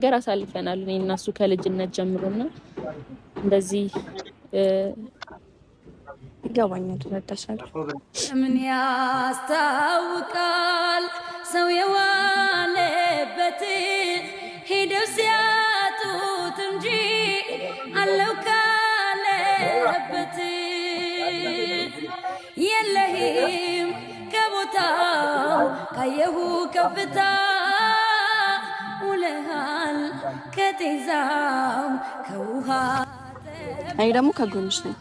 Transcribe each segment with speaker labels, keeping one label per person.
Speaker 1: ገር አሳልፈናል እኔ እና እሱ ከልጅነት ጀምሮና እንደዚህ
Speaker 2: ይገባኛል ተረዳሻለሁ።
Speaker 3: ምን ያስታውቃል ሰው የዋለበት ሄደው ሲያጡት እንጂ አለው ካለበት የለህም ከቦታው ካየሁ ከፍታ ውለሃል ከጤዛው ከውሃ
Speaker 2: እኔ ደግሞ ከጎንሽ ነኝ።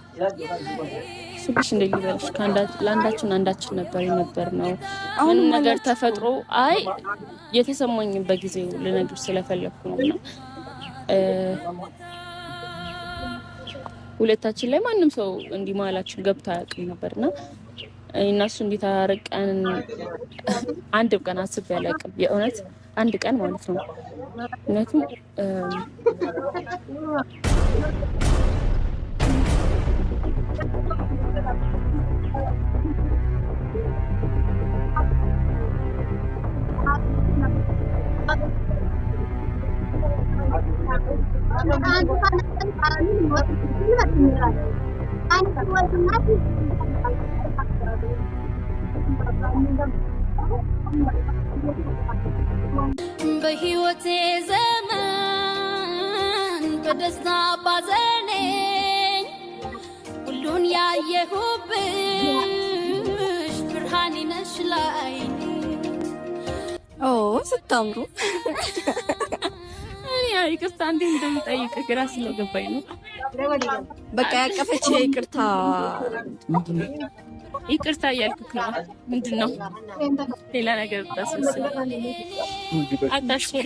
Speaker 1: ስልሽ እንደይበልሽ ለአንዳችን አንዳችን ነበር ነው። አሁን ነገር ተፈጥሮ አይ የተሰማኝ በጊዜው ልነግርሽ ስለፈለኩ ነውና ሁለታችን ላይ ማንም ሰው እንዲማላችን ገብታ ያውቅም ነበርና እና እሱ እንዲታረቀን አንድ ቀን አስቤ አላውቅም። የእውነት አንድ ቀን ማለት ነው። ምክንያቱም
Speaker 3: በህይወቴ ዘመን በደስታ ባዘኔ ሁሉን ያየሁብሽ ብርሃኔ ነሽ ላይ
Speaker 2: ስታምሩ
Speaker 1: ይቅርታ እንዴ እንደምጠይቅ ግራ ስለገባኝ ነው።
Speaker 2: በቃ ያቀፈች
Speaker 1: ይቅርታ እያልኩት ነው። ምንድነው ሌላ ነገር ታስመስል አታሽሩ